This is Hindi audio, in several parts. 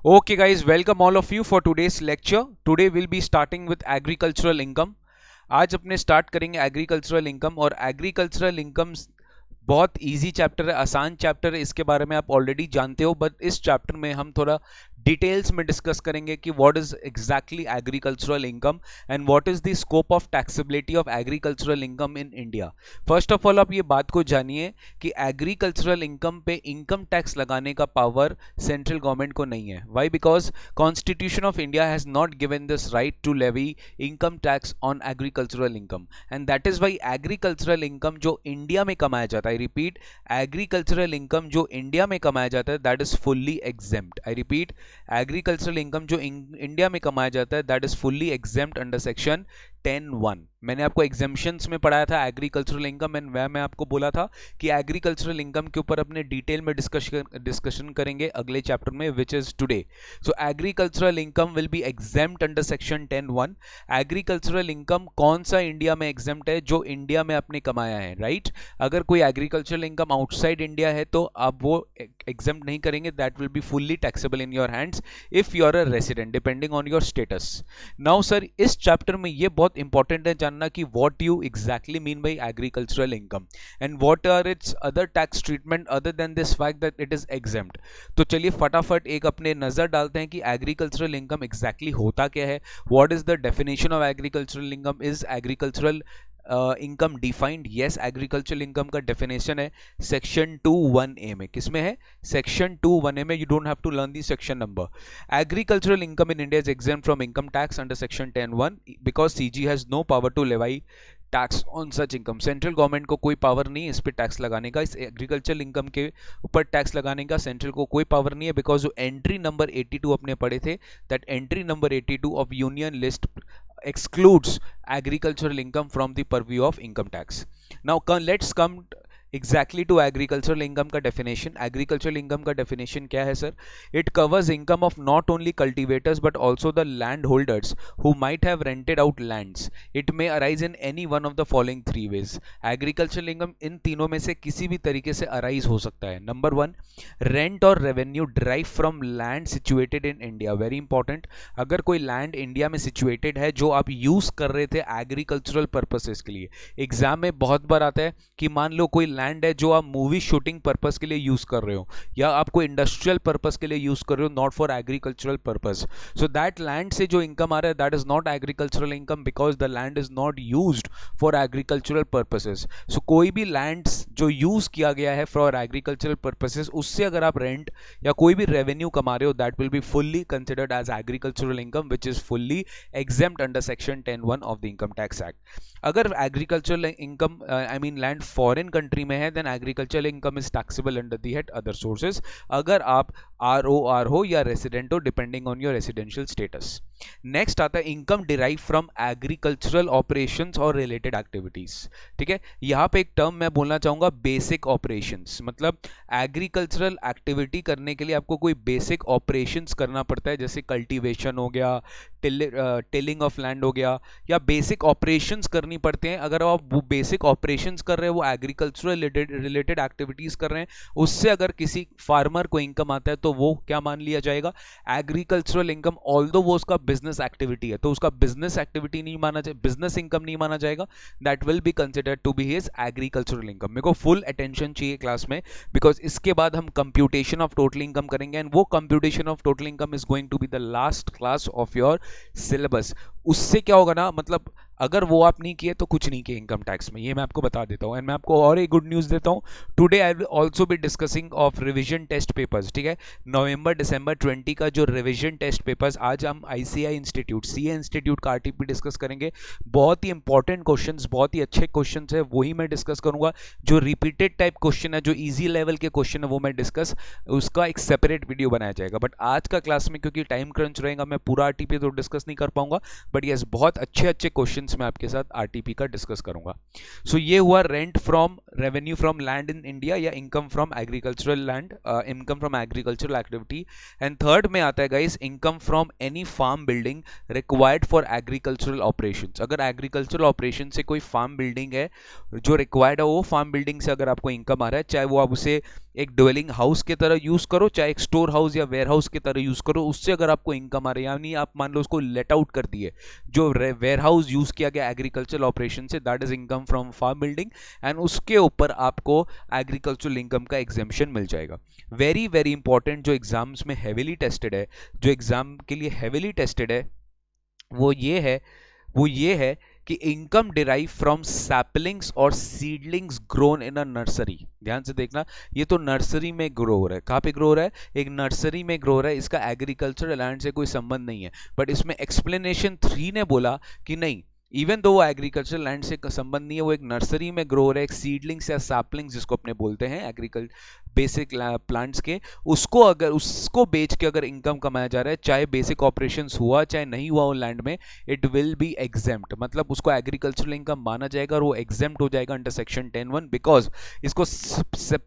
Okay, guys, welcome all of you for today's lecture. Today we'll be starting with agricultural income. आज अपने स्टार्ट करेंगे एग्रीकल्चरल इनकम और एग्रीकल्चरल इनकम बहुत इजी चैप्टर है, आसान चैप्टर है, इसके बारे में आप ऑलरेडी जानते हो, बट इस चैप्टर में हम थोड़ा डिटेल्स में डिस्कस करेंगे कि what is exactly agricultural income and what is the scope of taxability of agricultural income in India. First of all आप ये बात को जानिए कि एग्रीकल्चरल इनकम पे इनकम टैक्स लगाने का पावर सेंट्रल गवर्नमेंट को नहीं है। Why? Because constitution of India has not given this right to levy income tax on agricultural income and that is why agricultural income जो इंडिया में कमाया जाता है, आई रिपीट, एग्रीकल्चरल इनकम जो इंडिया में कमाया जाता है that is fully exempt. I repeat, agricultural income जो इंडिया में कमाया जाता है that is fully exempt under section 10(1). मैंने आपको एग्जाम्पशंस में पढ़ाया था एग्रीकल्चरल इनकम एंड वह मैं आपको बोला था कि एग्रीकल्चरल इनकम के ऊपर अपने डिटेल में डिस्कशन करेंगे अगले चैप्टर में, which is today. So agricultural income will be exempt under section 10(1). Agricultural income कौन सा इंडिया में एग्जेम्प्ट है? जो इंडिया में आपने कमाया है, राइट? अगर कोई एग्रीकल्चरल इनकम आउटसाइड इंडिया है तो आप वो एग्जेम्प्ट नहीं करेंगे, that will be fully taxable in your hands if you are a resident depending on your status. Now sir, इस चैप्टर में ये बहुत इंपॉर्टेंट है जानना कि what you exactly mean by agricultural income and what are its other tax treatment other than this fact that it is exempt. तो चलिए फटाफट एक अपने नजर डालते हैं कि एग्रीकल्चरल इनकम एग्जैक्टली होता क्या है। What is the definition of agricultural income? Is agricultural income defined? Yes, agricultural income का डेफिनेशन है सेक्शन 2(1)(a) में। किसमें है? सेक्शन 2(1)(a) में। You don't have to learn the section number. Agricultural income in India is exempt from income tax under section 10(1) because CG has no power to levy tax on such income. Central government को कोई पावर नहीं है इस पर टैक्स लगाने का, इस एग्रीकल्चरल इनकम के ऊपर टैक्स लगाने का सेंट्रल को कोई पावर नहीं है। बिकॉज जो एंट्री नंबर 82 अपने पढ़े थे, that entry number 82 of union list excludes agricultural income from the purview of income tax. Now let's come exactly to agricultural income का डेफिनेशन। एग्रीकल्चरल इनकम का डेफिनेशन क्या है sir? It covers income of not only cultivators but also the land holders who might have rented out lands. It may arise in any one of the following 3 ways. Agricultural income इन तीनों में से किसी भी तरीके से अराइज हो सकता है। नंबर 1, रेंट और revenue drive from land situated in India. Very important, अगर कोई लैंड इंडिया में सिचुएटेड है जो आप यूज कर रहे थे एग्रीकल्चरल पर्पसेस के लिए। एग्जाम में बहुत बार आता है कि मान लो कोई लैंड है जो आप मूवी शूटिंग पर्पस के लिए यूज कर रहे हो या आपको इंडस्ट्रियल पर्पस के लिए यूज कर रहे हो, not for agricultural purpose. So that land से जो इनकम आ रहा है that is not agricultural income because the land is not used for agricultural purposes. So कोई भी लैंड्स जो यूज किया गया है फॉर एग्रीकल्चरल पर्पसेस, उससे अगर आप रेंट या कोई भी रेवेन्यू कमा रहे हो, that will be fully considered as agricultural income which is fully exempt under section 10(1) of the income tax act. अगर agricultural income I mean land foreign country में है, then agricultural income is taxable under the head other sources, अगर आप ROR हो या रेसिडेंट हो depending on your residential status. Next आता है income derive from agricultural operations और रिलेटेड एक्टिविटीज। ठीक है, यहां पे एक टर्म मैं बोलना चाहूंगा, बेसिक ऑपरेशंस। मतलब एग्रीकल्चरल एक्टिविटी करने के लिए आपको कोई बेसिक ऑपरेशंस करना पड़ता है, जैसे कल्टीवेशन हो गया, टिलिंग ऑफ लैंड हो गया, या बेसिक ऑपरेशंस करनी पड़ते हैं। अगर आप वो बेसिक ऑपरेशंस कर रहे हैं, वो एग्रीकल्चरल रिलेटेड एक्टिविटीज कर रहे हैं, उससे अगर किसी फार्मर को इनकम आता है तो वो क्या मान लिया जाएगा? Agricultural income. ऑल्दो वो उसका बिजनेस एक्टिविटी है तो उसका बिजनेस एक्टिविटी नहीं माना जाए, बिजनेस इनकम नहीं माना जाएगा, that will be considered to be his agricultural income. मेरे को फुल अटेंशन चाहिए क्लास में बिकॉज इसके बाद हम कंप्यूटेशन ऑफ टोटल इनकम करेंगे एंड वो computation of total income is going to be the last class of your syllabus. उससे क्या होगा ना, मतलब अगर वो आप नहीं किए तो कुछ नहीं किए इनकम टैक्स में, ये मैं आपको बता देता हूँ। एंड मैं आपको और एक गुड न्यूज़ देता हूँ, today I will also be discussing of revision test papers. ठीक है, नवंबर दिसंबर 20 का जो रिवीजन टेस्ट पेपर्स, आज हम ICI इंस्टीट्यूट, CA इंस्टीट्यूट का RTP डिस्कस करेंगे। बहुत ही इंपॉर्टेंट क्वेश्चंस, बहुत ही अच्छे क्वेश्चंस है, वही मैं डिस्कस करूंगा। जो रिपीटेड टाइप क्वेश्चन है, जो ईजी लेवल के क्वेश्चन है, वो मैं डिस्कस, उसका एक सेपरेट वीडियो बनाया जाएगा। बट आज का क्लास में क्योंकि टाइम क्रंच रहेगा, मैं पूरा RTP तो डिस्कस नहीं कर पाऊंगा, बट यस बहुत अच्छे अच्छे क्वेश्चंस मैं आपके साथ RTP का डिस्कस करूंगा। सो ये हुआ rent from revenue from land in India या income from agricultural land, income from agricultural activity. And third में आता है guys income from any farm building required for agricultural operations. अगर एग्रीकल्चरल ऑपरेशन से कोई फार्म बिल्डिंग है जो रिक्वायर्ड है, वो फार्म बिल्डिंग से अगर आपको इनकम आ रहा है, चाहे वो आप उसे एक ड्वेलिंग हाउस की तरह यूज करो, चाहे एक स्टोर हाउस या वेयर हाउस की तरह यूज करो, उससे अगर आपको इनकम आ रही है, यानी आप मान लो उसको लेट आउट कर दिए, जो वेयर हाउस यूज किया गया एग्रीकल्चरल ऑपरेशन से, that is income from farm building, and उसके ऊपर आपको एग्रीकल्चरल इनकम का एग्जेम्पशन मिल जाएगा। वेरी वेरी इंपॉर्टेंट, जो एग्जाम्स में हेविली टेस्टेड है, जो एग्जाम के लिए हेविली टेस्टेड है, वो ये है कि इनकम डिराइव फ्रॉम सैपलिंग्स और सीडलिंग्स ग्रोन इन अ नर्सरी। ध्यान से देखना, ये तो नर्सरी में ग्रो हो रहा है। कहाँ पे ग्रो हो रहा है? एक नर्सरी में ग्रो हो रहा है, इसका एग्रीकल्चरल लैंड से कोई संबंध नहीं है। बट इसमें एक्सप्लेनेशन 3 ने बोला कि नहीं, इवन दो वो एग्रीकल्चर लैंड से संबंध नहीं है, वो एक नर्सरी में ग्रो हो रहा है, एक सीडलिंग्स या सैपलिंग्स जिसको अपने बोलते हैं एग्रीकल्चर बेसिक प्लांट्स के, उसको बेच के अगर इनकम कमाया जा रहा है, चाहे बेसिक ऑपरेशंस हुआ चाहे नहीं हुआ वो लैंड में, इट विल बी एग्जेम्प्ट, मतलब उसको एग्रीकल्चरल इनकम माना जाएगा और वो एग्जेम्प्ट हो जाएगा अंडर सेक्शन 10(1), बिकॉज इसको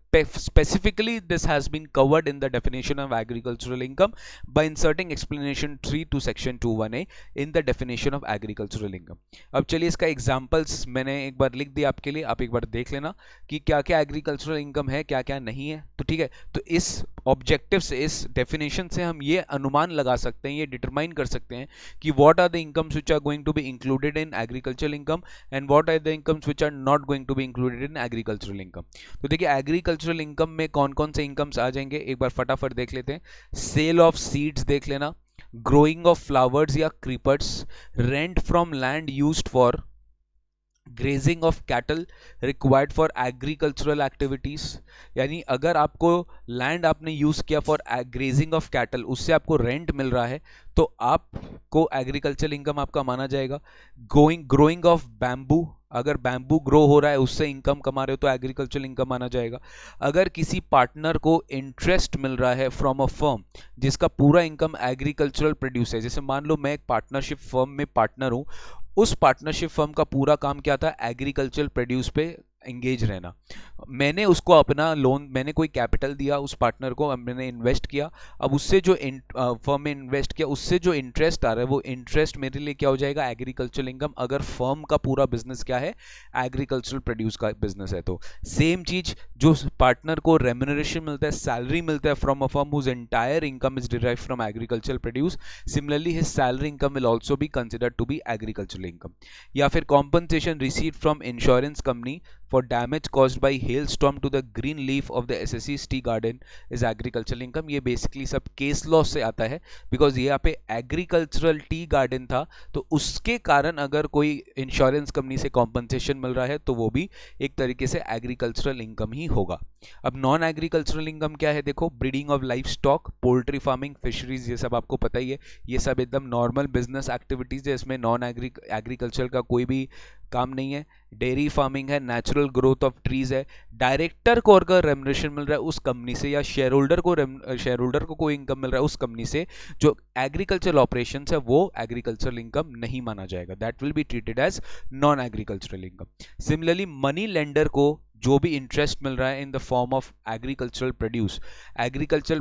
specifically this has been covered in the definition of agricultural income by inserting explanation 3 to section 2(1)(a) in the definition of agricultural income। अब चलिए इसका एग्जांपल्स मैंने एक बार लिख दिया आपके लिए, आप एक बार देख लेना कि क्या क्या एग्रीकल्चरल इनकम है, क्या क्या नहीं है। तो ठीक है, तो इस ऑब्जेक्टिव से, इस डेफिनेशन से हम ये अनुमान लगा सकते हैं, ये डिटरमाइन कर सकते हैं कि what are the incomes which are going to be included in agricultural income and what are the incomes which are not going to be included in agricultural income. तो देखिए एग्रीकल्चरल इनकम में कौन कौन से इनकम्स आ जाएंगे, एक बार फटाफट देख लेते हैं। सेल ऑफ सीड्स देख लेना, ग्रोइंग ऑफ फ्लावर्स या creepers, rent from land used for grazing of cattle required for agricultural activities, यानी अगर आपको लैंड आपने यूज किया फॉर ग्रेजिंग ऑफ कैटल, उससे आपको रेंट मिल रहा है, तो आपको एग्रीकल्चरल इनकम आपका माना जाएगा। ग्रोइंग ऑफ बैम्बू, अगर बैम्बू ग्रो हो रहा है उससे इनकम कमा रहे हो तो एग्रीकल्चरल इनकम माना जाएगा। अगर किसी पार्टनर को इंटरेस्ट मिल रहा है फ्रॉम अ फर्म जिसका पूरा इनकम एग्रीकल्चरल प्रोड्यूस है, जैसे मान लो मैं एक पार्टनरशिप फर्म में पार्टनर हूं, उस पार्टनरशिप फर्म का पूरा काम क्या था? एग्रीकल्चरल प्रोड्यूस पे एंगेज रहना। मैंने उसको अपना लोन, मैंने कोई कैपिटल दिया उस पार्टनर को, मैंने इन्वेस्ट किया, अब उससे जो फर्म में इन्वेस्ट किया उससे जो इंटरेस्ट आ रहा है वो इंटरेस्ट मेरे लिए क्या हो जाएगा? एग्रीकल्चरल इनकम, अगर फर्म का पूरा बिजनेस क्या है? एग्रीकल्चरल प्रोड्यूस का बिजनेस है। तो सेम चीज, जो पार्टनर को रेम्यूनरेशन मिलता है, सैलरी मिलता है from a firm whose entire income is derived from agricultural produce, similarly his salary income will also be considered to be agricultural income. या फिर compensation received from insurance company for damage caused by hailstorm to the green leaf of the SSC's tea garden is agricultural income। ये बेसिकली सब केस लॉ से आता है, बिकॉज यहाँ पे एग्रीकल्चरल टी गार्डन था, तो उसके कारण अगर कोई इंश्योरेंस कंपनी से कॉम्पनसेशन मिल रहा है तो वो भी एक तरीके से एग्रीकल्चरल इनकम ही होगा। अब नॉन एग्रीकल्चरल इनकम क्या है? देखो, breeding of life stock, poultry farming, fisheries, ये सब आपको पता ही है, ये सब एकदम नॉर्मल बिजनेस एक्टिविटीज है, इसमें नॉन एग्रीकल्चर का कोई भी काम नहीं है। डेयरी फार्मिंग है, नेचुरल ग्रोथ ऑफ ट्रीज है। डायरेक्टर को अगर रेम्यूनरेशन मिल रहा है उस कंपनी से, या शेयर होल्डर को कोई इनकम मिल रहा है उस कंपनी से, जो एग्रीकल्चरल ऑपरेशन है वो एग्रीकल्चरल इनकम नहीं माना जाएगा, that will be treated as non agricultural income. Similarly money lender को जो भी इंटरेस्ट मिल रहा है in the form of agricultural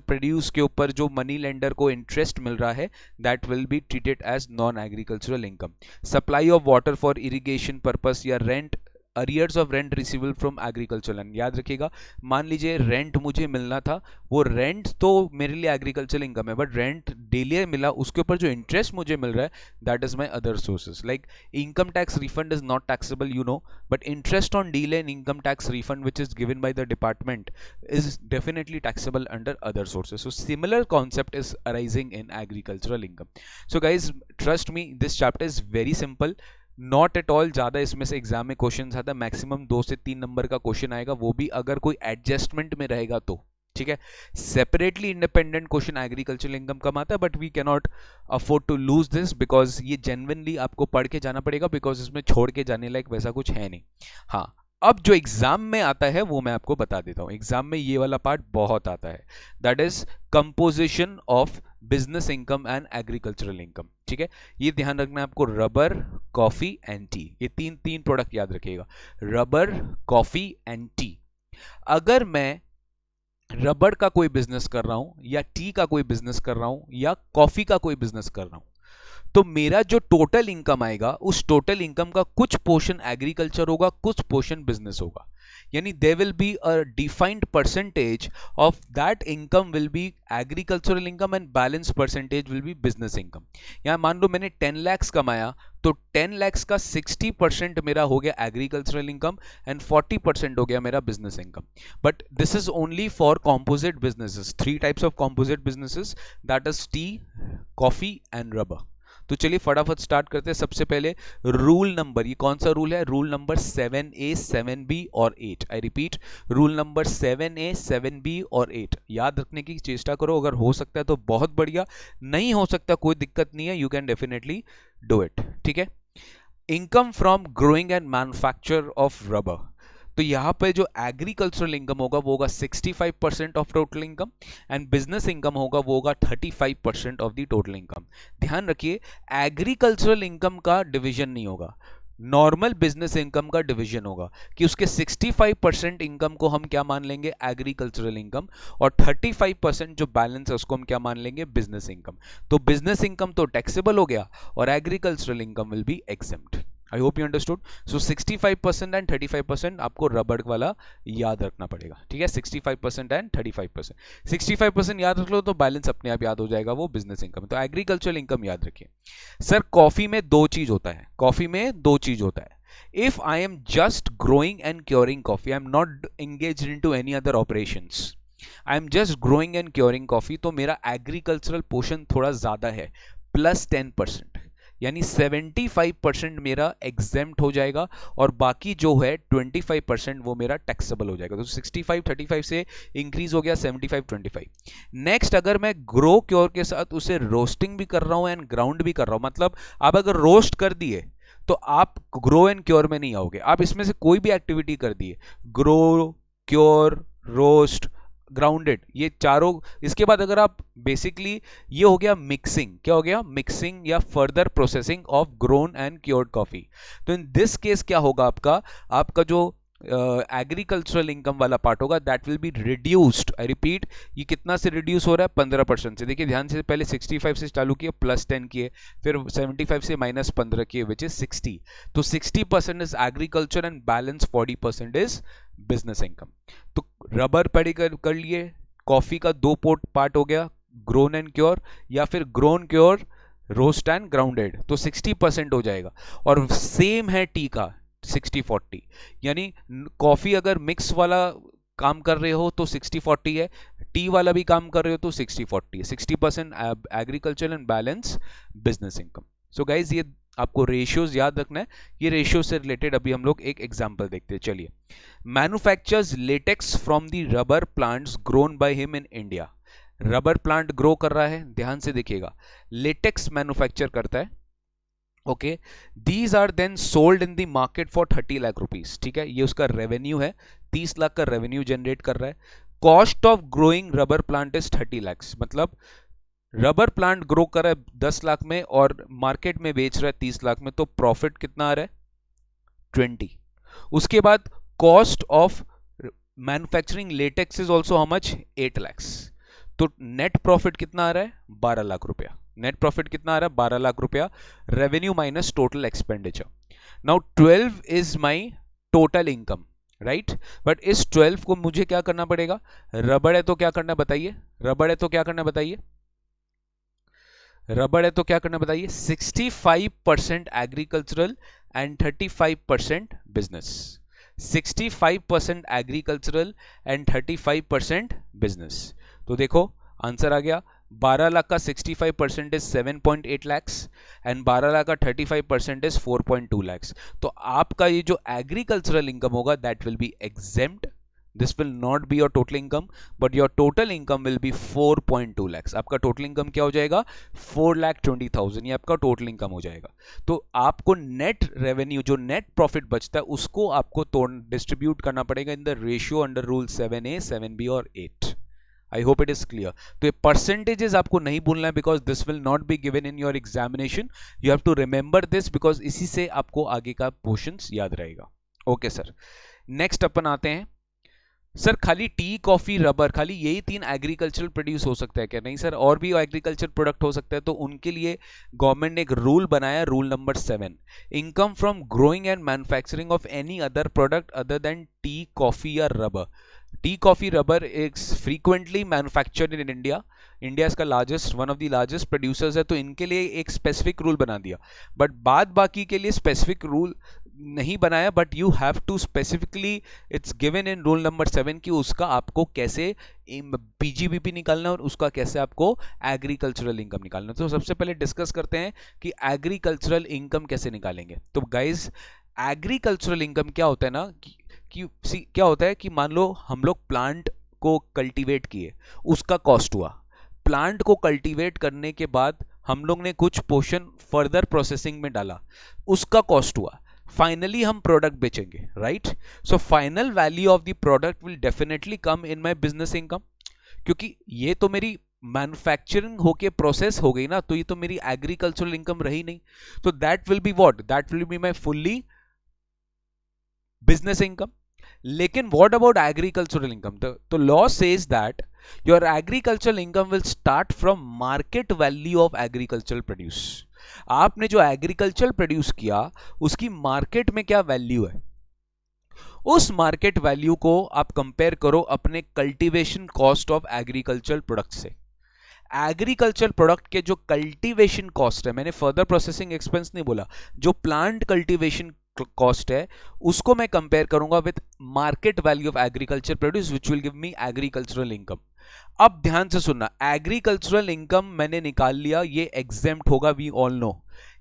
produce के ऊपर जो मनी लेंडर को इंटरेस्ट मिल रहा है, that will be treated as non agricultural income. Supply of water for irrigation purpose या rent, arrears of rent receivable from agriculture land. याद रखिएगा, मान लीजिए रेंट मुझे मिलना था, वो रेंट तो मेरे लिए एग्रीकल्चर इनकम है, बट रेंट डेली मिला, उसके ऊपर जो इंटरेस्ट मुझे मिल रहा है that is my other sources. Like income tax refund is not taxable, you know, but interest on delay in income tax refund which is given by the department is definitely taxable under other sources. So similar concept is arising in agricultural income. So guys, trust me, this chapter is very simple, not at all ज़्यादा इसमें से एग्जाम में क्वेश्चन आता है, मैक्सिमम 2 से 3 नंबर का क्वेश्चन आएगा, वो भी अगर कोई एडजस्टमेंट में रहेगा तो, ठीक है। Separately independent question agricultural income कम आता है, but we can not afford to lose this, because ये जेन्युइनली आपको पढ़ के जाना पड़ेगा, बिकॉज इसमें छोड़ के जाने लायक वैसा कुछ है नहीं। हाँ, अब जो एग्जाम में आता है वो मैं आपको बता देता हूं, एग्जाम में ये वाला पार्ट बहुत आता है, that is composition of business income and agricultural income, ठीक है। ये ध्यान रखना है आपको, रबर, कॉफी एंड टी, ये तीन प्रोडक्ट याद रखिएगा, रबर, कॉफी एंड टी। अगर मैं रबर का कोई बिजनेस कर रहा हूं, या टी का कोई बिजनेस कर रहा हूं, या कॉफी का कोई बिजनेस कर रहा हूं, तो मेरा जो टोटल इनकम आएगा, उस टोटल इनकम का कुछ पोर्शन एग्रीकल्चर होगा, कुछ पोर्शन बिजनेस होगा। यानी there will be a defined percentage of that income will be agricultural income and balance percentage will be business income. यहाँ मान लो मैंने 10 lakhs कमाया तो 10 lakhs का 60% मेरा हो गया agricultural income and 40% हो गया मेरा business income. But this is only for composite businesses. 3 types of composite businesses, that is tea, coffee and rubber. तो चलिए फटाफट स्टार्ट करते हैं. सबसे पहले रूल नंबर, ये कौन सा रूल है? रूल नंबर 7A 7B और 8. I repeat, rule number 7A 7B और 8 याद रखने की चेष्टा करो. अगर हो सकता है तो बहुत बढ़िया, नहीं हो सकता कोई दिक्कत नहीं है, you can definitely do it. ठीक है. Income from growing and manufacture of rubber. तो यहाँ पे जो एग्रीकल्चरल इनकम होगा वो होगा 65% of total income and business income होगा वो होगा 35% ऑफ द टोटल इनकम. ध्यान रखिए, एग्रीकल्चरल इनकम का डिवीजन नहीं होगा, नॉर्मल बिजनेस इनकम का डिवीजन होगा कि उसके 65% इनकम को हम क्या मान लेंगे? एग्रीकल्चरल इनकम, और 35% जो बैलेंस है उसको हम क्या मान लेंगे? Business income. तो बिजनेस इनकम तो टैक्सेबल हो गया और agricultural income will be exempt. I hope you understood. So 65% and 35% आपको रबड़ वाला याद रखना पड़ेगा. ठीक है, 65% एंड 35%. 65% याद रख लो तो बैलेंस अपने आप याद हो जाएगा, वो बिजनेस इनकम. तो एग्रीकल्चरल इनकम याद रखिए. सर कॉफी में दो चीज होता है, कॉफी में दो चीज होता है. If I am just growing and curing coffee, I am not engaged into any other operations, I am just growing and curing coffee, तो मेरा एग्रीकल्चरल पोर्शन थोड़ा ज्यादा है, प्लस 10%, यानी 75% मेरा एग्जेम्प्ट हो जाएगा और बाकी जो है 25% वो मेरा टैक्सेबल हो जाएगा. तो 65 35 से इंक्रीज हो गया 75 25. नेक्स्ट, अगर मैं ग्रो क्योर के साथ उसे रोस्टिंग भी कर रहा हूं एंड ग्राउंड भी कर रहा हूं, मतलब आप अगर रोस्ट कर दिए तो आप ग्रो एंड क्योर में नहीं आओगे. आप इसमें से कोई भी एक्टिविटी कर दिए, ग्रो, क्योर, रोस्ट, ग्राउंडेड, ये चारों. इसके बाद अगर आप बेसिकली, ये हो गया मिक्सिंग. क्या हो गया? मिक्सिंग या further processing of grown and cured coffee. तो इन दिस केस क्या होगा? आपका जो एग्रीकल्चरल इनकम वाला पार्ट होगा that will be reduced. I repeat, ये कितना से रिड्यूस हो रहा है? 15% से. देखिए ध्यान से, पहले 65 से चालू किए, प्लस 10 किए, फिर 75 से माइनस 15 किए, विच इज 60. तो 60% is agriculture and balance 40% is business income. तो रबर पढ़ी कर लिए, कॉफी का दो पार्ट हो गया, ग्रोन एंड क्योर या फिर grown cure roast and grounded, तो 60% हो जाएगा. और सेम है टी का 60-40, यानी कॉफी अगर मिक्स वाला काम कर रहे हो तो 60-40 है, टी वाला भी काम कर रहे हो तो 60-40 है. 60% agriculture and balance business income. So guys, ये आपको रेशियोज याद रखना है. ये रेशियो से रिलेटेड अभी हम लोग एक एग्जांपल देखते हैं. चलिए, manufactures latex from the rubber plants grown by him in India. Rubber plant grow कर रहा है, ध्यान से देखिएगा, लेटेक्स मैन्युफैक्चर करता है. Okay, these are then sold in the market for 30 lakh rupees. ठीक है, ये उसका रेवेन्यू है, 30 लाख का रेवेन्यू जनरेट कर रहा है. Cost of growing rubber plant is 30 lakh, मतलब रबर प्लांट ग्रो कर रहा है 10 लाख में और मार्केट में बेच रहा है 30 लाख में, तो प्रॉफिट कितना आ रहा है? 20. उसके बाद cost of manufacturing latex is also how much? 8 lakh. तो नेट प्रॉफिट कितना आ रहा है? 12 लाख रुपया. नेट प्रॉफिट कितना आ रहा है? 12 लाख रुपया. Revenue minus total expenditure. Now 12 is my total income, right? But इस 12 को मुझे क्या करना पड़ेगा? रबड़ है तो क्या करना बताइए? रबड़ है तो क्या करना बताइए? रबड़ है तो क्या करना बताइए? 65% agricultural and 35% business. 65% agricultural and 35% business. तो देखो आंसर आ गया. 12 लाख का 65% इज 7.8 लैक्स एंड 12 लाख का 35% इज 4.2 लैक्स. तो आपका ये जो एग्रीकल्चरल इनकम होगा that will be exempt. This will not be your total income, but your total income will be 4.2 lakhs. आपका टोटल इनकम क्या हो जाएगा? 4,20,000. ये आपका टोटल इनकम हो जाएगा. तो आपको नेट रेवेन्यू, जो नेट प्रॉफिट बचता है, उसको आपको डिस्ट्रीब्यूट करना पड़ेगा in the ratio under rule 7A 7B और 8. I hope it is clear. तो ये परसेंटेजेस आपको नहीं भूलना है because this will not be given in your examination. You have to remember this because इसी से आपको आगे का पोर्शंस याद रहेगा. ओके सर, नेक्स्ट अपन आते हैं सर खाली टी, कॉफी, रबर, खाली यही 3 एग्रीकल्चरल प्रोड्यूस हो सकता है क्या? नहीं सर, और भी एग्रीकल्चर प्रोडक्ट हो सकता है। तो उनके लिए गवर्नमेंट ने एक रूल बनाया, rule number 7, income from growing and manufacturing of any other product other than tea, coffee या rubber. Tea, coffee, rubber is frequently manufactured in India. India इसका largest, one of the largest producers है, तो इनके लिए एक स्पेसिफिक रूल बना दिया। बट बाद बाकी के लिए स्पेसिफिक रूल नहीं बनाया, but you have to specifically, it's given in rule number 7 कि उसका आपको कैसे पीजीबीपी निकालना और उसका कैसे आपको एग्रीकल्चरल इनकम निकालना। तो सबसे पहले डिस्कस करते हैं कि एग्रीकल्चरल इनकम कैसे निकालेंगे। तो गाइज, एग्रीकल्चरल इनकम क्या होता है ना कि क्या होता है कि मान लो हम लोग प्लांट को कल्टीवेट किए, उसका कॉस्ट हुआ। प्लांट को कल्टीवेट करने के बाद हम लोग ने कुछ पोर्शन फर्दर प्रोसेसिंग में डाला, उसका कॉस्ट हुआ। फाइनली हम प्रोडक्ट बेचेंगे, right? So final value of the product will definitely come in my business income, क्योंकि ये तो मेरी मैन्युफैक्चरिंग होके प्रोसेस हो गई ना, तो ये तो मेरी एग्रीकल्चरल इनकम रही नहीं। तो that will be what, that will be my fully business income. लेकिन व्हाट अबाउट एग्रीकल्चरल इनकम? तो law says that your agricultural income will start from market value of agricultural produce. आपने जो एग्रीकल्चर प्रोड्यूस किया उसकी मार्केट में क्या वैल्यू है, उस मार्केट वैल्यू को आप कंपेयर करो अपने cultivation cost of agriculture product से। एग्रीकल्चर प्रोडक्ट के जो कल्टीवेशन कॉस्ट है, मैंने फर्दर प्रोसेसिंग एक्सपेंस नहीं बोला, जो प्लांट कल्टीवेशन कॉस्ट है उसको मैं कंपेयर करूंगा with market value of agriculture produce which will give me agricultural income. अब ध्यान से सुनना, एग्रीकल्चरल इनकम मैंने निकाल लिया, ये एग्जेम्प्ट होगा, वी ऑल नो।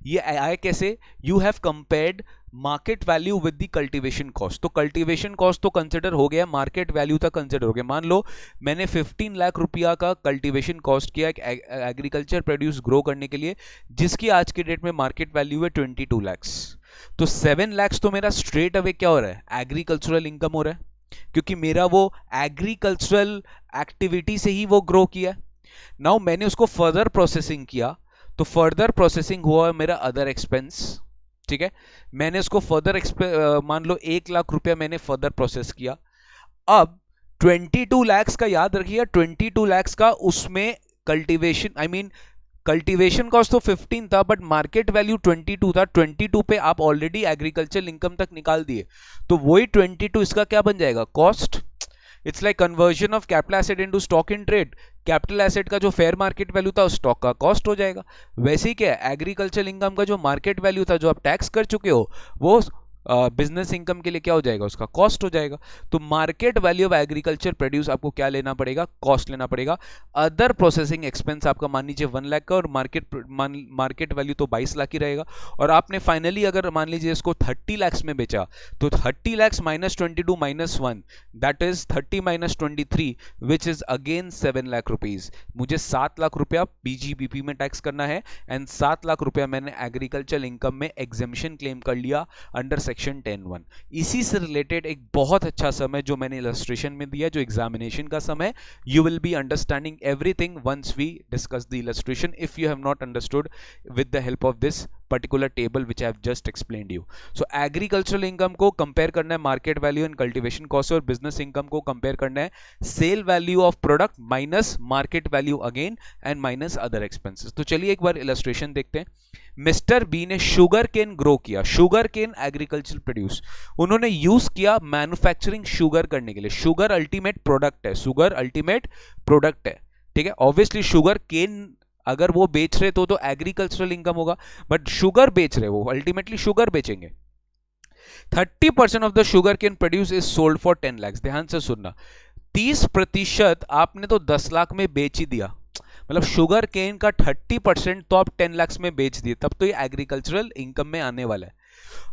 ये आया कैसे? You have compared market value with the cultivation cost. तो कल्टीवेशन कॉस्ट तो कंसिडर हो गया, मार्केट वैल्यू तक कंसिडर हो गया। मान लो मैंने 15 लाख रुपया का कल्टीवेशन कॉस्ट किया एग्रीकल्चर प्रोड्यूस ग्रो करने के लिए, जिसकी आज के डेट में मार्केट वैल्यू है 22 लैक्स। तो 7 लैक्स तो मेरा स्ट्रेट अवे क्या हो रहा है, एग्रीकल्चरल इनकम हो रहा है, क्योंकि मेरा वो एग्रीकल्चरल एक्टिविटी से ही वो ग्रो किया। नाउ मैंने उसको फर्दर प्रोसेसिंग किया, तो फर्दर प्रोसेसिंग हुआ मेरा अदर एक्सपेंस, ठीक है। मैंने उसको फर्दर मान लो 1 लाख रुपया मैंने फर्दर प्रोसेस किया। अब 22 लैक्स का याद रखिए, 22 लैक्स का उसमें कल्टीवेशन कल्टीवेशन कॉस्ट तो 15 था, बट मार्केट वैल्यू 22 था। 22 पे आप ऑलरेडी एग्रीकल्चर इनकम तक निकाल दिए, तो वही 22 इसका क्या बन जाएगा, cost. It's like conversion of capital asset into stock in trade. Capital asset का जो फेयर मार्केट वैल्यू था उस स्टॉक का कॉस्ट हो जाएगा। वैसे ही क्या है, एग्रीकल्चर इनकम का जो मार्केट वैल्यू था जो आप टैक्स कर चुके हो, वो बिजनेस इनकम के लिए क्या हो जाएगा, उसका कॉस्ट हो जाएगा। तो market value of agriculture produce आपको क्या लेना पड़ेगा, कॉस्ट लेना पड़ेगा। अदर प्रोसेसिंग एक्सपेंस आपका मान लीजिए 1 लाख का, और मार्केट वैल्यू तो 22 लाख ही रहेगा। और आपने फाइनली अगर मान लीजिए इसको 30 लैक्स में बेचा, तो 30 lakhs minus 22 minus 1, that is 30 minus 23 which is again 7 lakh rupees. मुझे 7 लाख रुपया पीजीबीपी में टैक्स करना है, एंड 7 लाख रुपया मैंने एग्रीकल्चर इनकम में एग्जेम्पशन क्लेम कर लिया अंडर सेक्शन 10(1). इसी से रिलेटेड एक बहुत अच्छा समय जो मैंने इलस्ट्रेशन में दिया, जो एग्जामिनेशन का समय, you will be understanding everything once we discuss the illustration, if you have not understood with the help of this particular table which I have just explained you. So agricultural income को कंपेयर करना है market value and cultivation cost, और बिजनेस इनकम को कंपेयर करना है sale value of product minus market value again and minus other expenses. तो चलिए एक बार इलस्ट्रेशन देखते हैं। मिस्टर बी ने शुगर केन ग्रो किया, शुगर केन एग्रीकल्चर प्रोड्यूस, उन्होंने यूज किया मैन्युफैक्चरिंग शुगर करने के लिए। शुगर अल्टीमेट प्रोडक्ट है, शुगर अल्टीमेट प्रोडक्ट है, ठीक है। ऑब्वियसली शुगर केन अगर वो बेच रहे तो एग्रीकल्चरल इनकम होगा, बट शुगर बेच रहे, वो अल्टीमेटली शुगर बेचेंगे। 30% of the sugar cane produce is sold for 10 lakh. ध्यान से सुनना, 30% आपने तो 10 लाख में बेच ही दिया, मतलब शुगर केन का 30% तो आप 10 लाख में बेच दिए, तब तो ये एग्रीकल्चरल इनकम में आने वाला है।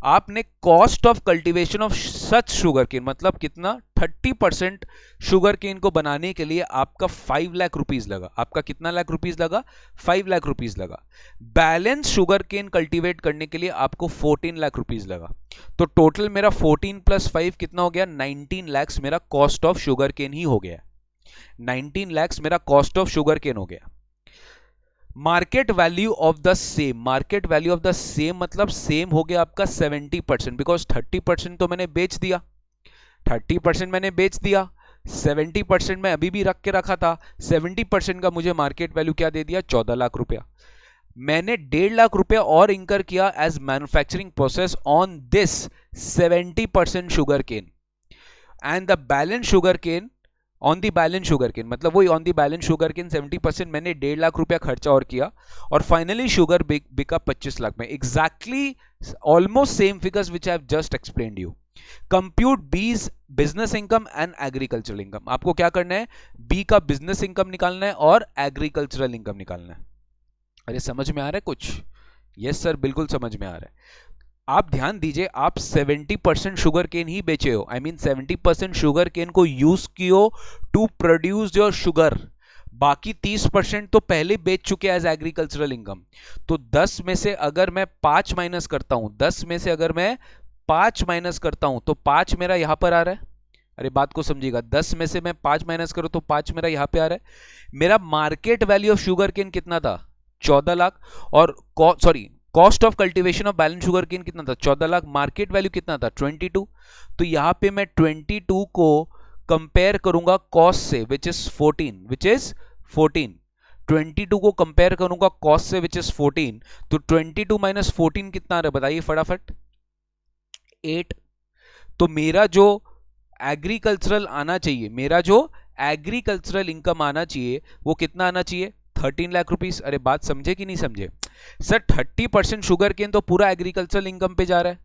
आपने cost of cultivation of such sugar cane, मतलब कितना, 30% शुगर केन को बनाने के लिए आपका 5 लाख रुपीज लगा। आपका कितना लाख रुपीज लगा, 5 लाख रुपीज लगा। बैलेंस शुगर केन कल्टीवेट करने के लिए आपको 14 लाख रुपीज लगा। तो टोटल मेरा 14 + 5 कितना हो गया, 19 लाख मेरा कॉस्ट ऑफ शुगर केन ही हो गया। 19 लाख मेरा कॉस्ट ऑफ शुगर केन हो गया। Market value of the same, market value of the same मतलब सेम हो गया आपका 70%, बिकॉज 30% तो मैंने बेच दिया, 30% मैंने बेच दिया, 70% मैं अभी भी रख के रखा था, 70% का मुझे मार्केट वैल्यू क्या दे दिया, 14 लाख रुपया। मैंने 1.5 लाख रुपया और इंकर किया as manufacturing process on this 70% sugar cane, and the balance sugar cane on the balance sugar cane, मतलब वही on the balance sugar cane 70% मैंने 1.5 लाख रुपया खर्चा और किया, और फाइनली शुगर बिका 25 लाख में। Exactly almost same figures which I have just explained you. Compute these business income and agricultural income. आपको क्या करना है, बी का बिजनेस इनकम निकालना है और एग्रीकल्चरल इनकम निकालना है। अरे समझ में आ रहा है कुछ? यस सर, बिल्कुल समझ में आ रहा है। आप ध्यान दीजिए, आप 70% शुगर केन ही बेचे हो, आई मीन 70% शुगर केन को यूज कियो टू प्रोड्यूस योर शुगर, बाकी 30% तो पहले बेच चुके एज एग्रीकल्चरल इनकम। तो 10 में से अगर मैं 5 माइनस करता हूं, 10 में से अगर मैं 5 माइनस करता हूं तो 5 मेरा यहां पर आ रहा है। अरे बात को समझिएगा, 10 में से मैं 5 माइनस करूं तो 5 मेरा यहां पे आ रहा है। मेरा market value of sugar cane कितना था, 14 लाख, और sorry cost of cultivation of balance sugar cane कितना था, 14 लाख। मार्केट वैल्यू कितना था, 22। तो यहां पे मैं 22 को कंपेयर करूंगा कॉस्ट से, विच इज 14, 22 को कंपेयर करूंगा कॉस्ट से विच इज 14। तो 22 माइनस 14 कितना आ रहा है बताइए फटाफट, 8। तो मेरा जो एग्रीकल्चरल आना चाहिए, मेरा जो एग्रीकल्चरल इनकम आना चाहिए वो कितना आना चाहिए, 13 लाख रुपीस। अरे बात समझे कि नहीं समझे सर? 30% शुगर केन तो पूरा एग्रीकल्चरल इनकम पे जा रहा है,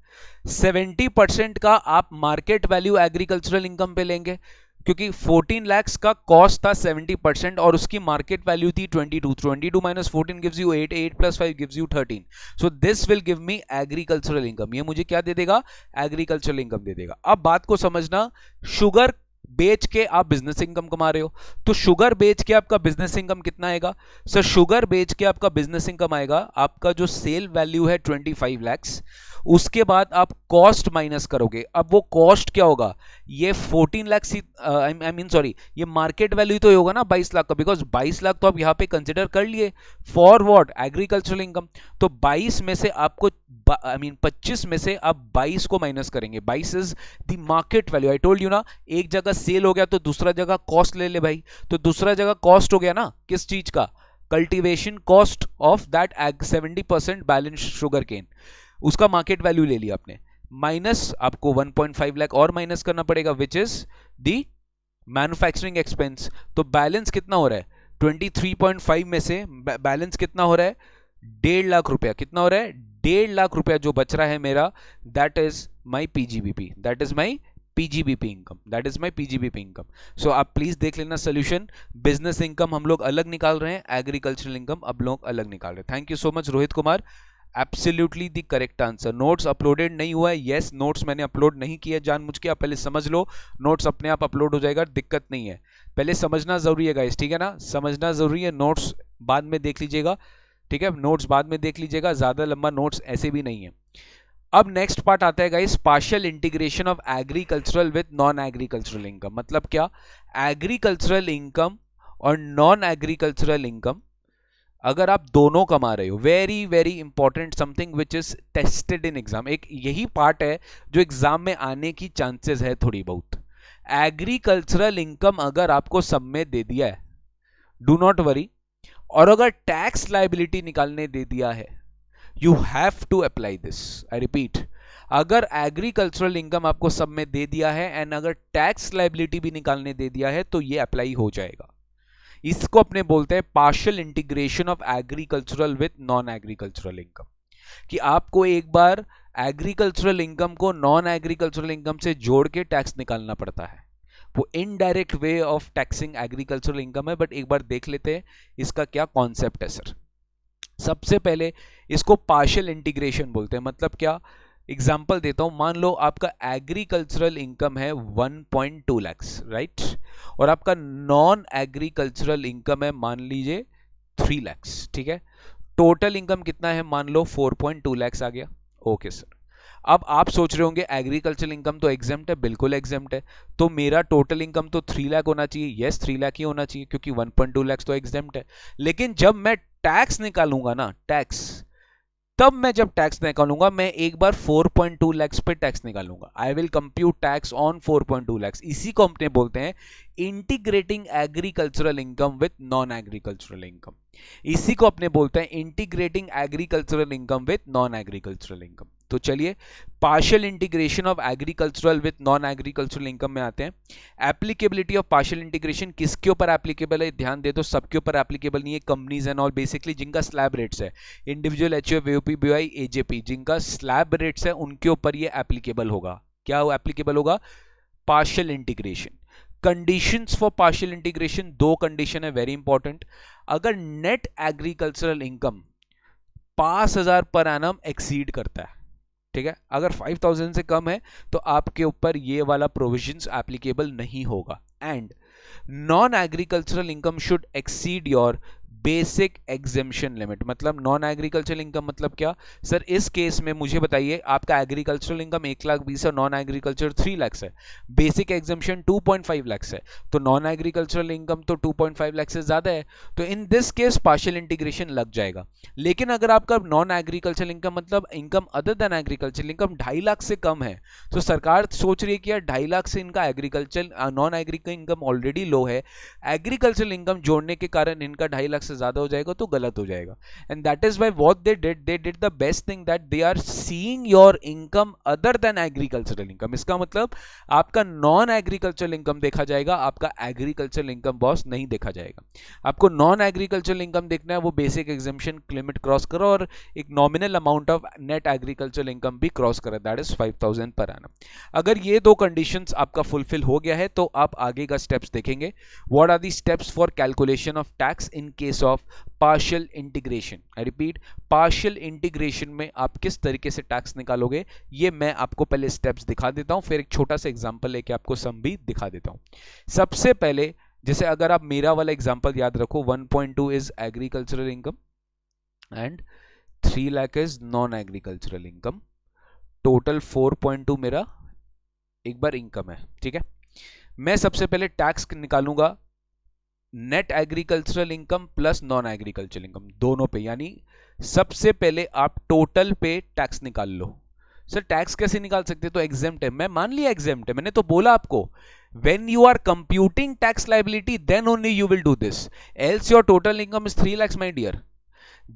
70% का आप मार्केट वैल्यू एग्रीकल्चरल इनकम पे लेंगे, क्योंकि 14 लाख का कॉस्ट था 70% और उसकी मार्केट वैल्यू थी 22 minus 14 gives you 8, 8 plus 5 gives you 13। So this will give me agricultural income. ये मुझे क्या दे देगा, एग्रीकल्चरल इनकम दे देगा। अब बात को समझना, शुगर बेच के आप बिजनेस इनकम कमा रहे हो, तो शुगर बेच के आपका बिजनेस इनकम कितना आएगा सर? शुगर बेच के आपका बिजनेस इनकम आएगा, आपका जो सेल वैल्यू है 25 लैक्स, उसके बाद आप कॉस्ट माइनस करोगे। अब वो कॉस्ट क्या होगा, ये 14 लाख आई मीन सॉरी, ये मार्केट वैल्यू तो होगा ना 22 लाख का, बिकॉज 22 लाख तो आप यहां पे कंसिडर कर लिए फॉर व्हाट, एग्रीकल्चरल इनकम। तो 22 में से आपको आई मीन 25 में से आप 22 को माइनस करेंगे। 22 is the market value. I told you ना, एक जगह सेल हो गया तो दूसरा जगह कॉस्ट ले ले भाई, तो दूसरा जगह कॉस्ट हो गया ना किस चीज का, cultivation cost of that 70% balance sugar cane, उसका मार्केट वैल्यू ले लिया आपने, माइनस आपको 1.5 लाख और माइनस करना पड़ेगा which is the manufacturing expense. तो बैलेंस कितना हो रहा है, 23.5 में से बैलेंस कितना हो रहा है, 1.5 लाख रुपया। कितना हो रहा है, 1.5 लाख रुपया जो बच रहा है मेरा, that is my PGBP, that is my PGBP income, that is my PGBP income. So आप प्लीज देख लेना सोल्यूशन। बिजनेस इनकम हम लोग अलग निकाल रहे हैं, एग्रीकल्चरल इनकम अब लोग अलग निकाल रहे हैं। Thank you so much Rohit Kumar, absolutely the correct answer. Notes uploaded नहीं हुआ है, यस नोट्स मैंने अपलोड नहीं किया जानबूझ के, आप पहले समझ लो, नोट्स अपने आप अपलोड हो जाएगा, दिक्कत नहीं है, पहले समझना जरूरी है गाइस, ठीक है ना, समझना जरूरी है, नोट्स बाद में देख लीजिएगा, ठीक है, नोट्स बाद में देख लीजिएगा, ज्यादा लंबा नोट्स ऐसे भी नहीं है। अब नेक्स्ट पार्ट आता है guys, partial integration of agricultural with non agricultural income. मतलब क्या, एग्रीकल्चरल इनकम और नॉन एग्रीकल्चरल इनकम अगर आप दोनों कमा रहे हो, very very important, something which is tested in exam, एक यही पार्ट है जो एग्जाम में आने की चांसेस है थोड़ी बहुत। एग्रीकल्चरल इनकम अगर आपको सब में दे दिया है, डू नॉट वरी, और अगर टैक्स लाइबिलिटी निकालने दे दिया है, you have to apply this. I repeat, अगर एग्रीकल्चरल इनकम आपको सब में दे दिया है एंड अगर टैक्स लाइबिलिटी भी निकालने दे दिया है तो ये अप्लाई हो जाएगा। इसको अपने बोलते हैं partial integration of agricultural with non agricultural income, कि आपको एक बार एग्रीकल्चरल इनकम को नॉन एग्रीकल्चरल इनकम से जोड़ के टैक्स निकालना पड़ता है। वो indirect way of taxing agricultural income है, बट एक बार देख लेते हैं इसका क्या कॉन्सेप्ट है सर। सबसे पहले इसको पार्शियल इंटीग्रेशन बोलते हैं। मतलब क्या, एग्जाम्पल देता हूं, मान लो आपका एग्रीकल्चरल इनकम है 1.2 लैक्स, राइट, और आपका नॉन एग्रीकल्चरल इनकम है मान लीजिए 3 लैक्स, ठीक है, टोटल इनकम कितना है, मान लो 4.2 लैक्स आ गया। ओके सर, अब आप सोच रहे होंगे एग्रीकल्चरल इनकम तो एग्जेम्प्ट है, बिल्कुल एग्जेम्प्ट है, तो मेरा टोटल इनकम तो 3 लाख होना चाहिए। यस 3 लाख ही होना चाहिए क्योंकि 1.2 लैक्स तो एग्जेम्प्ट है। लेकिन जब मैं टैक्स निकालूंगा ना, टैक्स, तब मैं जब टैक्स निकालूंगा मैं एक बार 4.2 lakhs पे टैक्स निकालूंगा। I will compute tax on 4.2 lakhs। इसी को अपने बोलते हैं integrating agricultural income with non agricultural income. इसी को अपने बोलते हैं integrating agricultural income with non agricultural income. तो चलिए partial integration of agricultural with non agricultural income में आते हैं। एप्लीकेबिलिटी ऑफ पार्शियल इंटीग्रेशन किसके ऊपर एप्लीकेबल है? ध्यान दे, तो सबके ऊपर एप्लीकेबल नहीं है। कंपनीज एंड ऑल बेसिकली जिनका स्लैब रेट्स है, इंडिविजुअल एचयूएफ, वीओपी, बीवाई, एजेपी, जिनका स्लैब रेट्स है उनके ऊपर ये एप्लीकेबल होगा। क्या एप्लीकेबल होगा? Partial integration. Conditions for partial integration, दो कंडीशन है वेरी इंपॉर्टेंट। अगर net agricultural income 5,000 per annum exceed करता है, ठीक है, अगर 5,000 से कम है तो आपके ऊपर ये वाला प्रोविजंस एप्लीकेबल नहीं होगा। And non agricultural income should exceed your basic exemption limit. मतलब नॉन एग्रीकल्चरल इनकम मतलब क्या सर? इस केस में मुझे बताइए, आपका एग्रीकल्चरल इनकम 1,20,000 और नॉन एग्रीकल्चर 3 लाख है, बेसिक एग्जेम्पशन 2.5 लाख है, तो नॉन एग्रीकल्चरल इनकम तो 2.5 लाख से ज्यादा है, तो इन दिस केस पार्शियल इंटीग्रेशन लग जाएगा। लेकिन अगर आपका नॉन एग्रीकल्चरल इनकम मतलब income other than agricultural income 2.5 lakh से कम है, तो सरकार सोच रही है कि यार 2.5 लाख से इनका agriculture non agriculture income already low है, एग्रीकल्चरल इनकम जोड़ने के कारण इनका 2.5 लाख से ज्यादा हो जाएगा तो गलत हो जाएगा। And that is why what they did the best thing that they are seeing your income other than agricultural income. इसका मतलब आपका नॉन एग्रीकल्चरल इनकम देखा जाएगा, आपका एग्रीकल्चरल इनकम बॉस नहीं देखा जाएगा। आपको नॉन एग्रीकल्चरल इनकम देखना है, वो बेसिक एग्जेम्पशन लिमिट क्रॉस करो और एक nominal amount of net agricultural income भी क्रॉस करें, दैट इज 5,000 पर एनम। अगर ये दो कंडीशंस आपका फुलफिल हो गया है तो आप आगे का स्टेप्स देखेंगे। What are the steps for calculation of tax in case of partial integration? I repeat, partial integration में आप किस तरीके से टैक्स निकालोगे ये मैं आपको पहले स्टेप्स दिखा देता हूं, फिर एक छोटा सा एग्जांपल लेके आपको सम भी दिखा देता हूं। सबसे पहले जैसे अगर आप मेरा वाला एग्जांपल याद रखो, 1.2 is agricultural income and 3 lakh is non agricultural income, total 4.2 मेरा एक बार इनकम है, ठीक है। मैं सबसे पहले टैक्स निकालूंगा net agricultural income plus non agricultural income दोनों पे, यानी सबसे पहले आप टोटल पे टैक्स निकाल लो। सर टैक्स कैसे निकाल सकते हैं? तो एग्जेम्प्ट है, मैं मान लिया एग्जेम्प्ट है, मैंने तो बोला आपको when you are computing tax liability then only you will do this, else your total income is 3 lakhs my dear।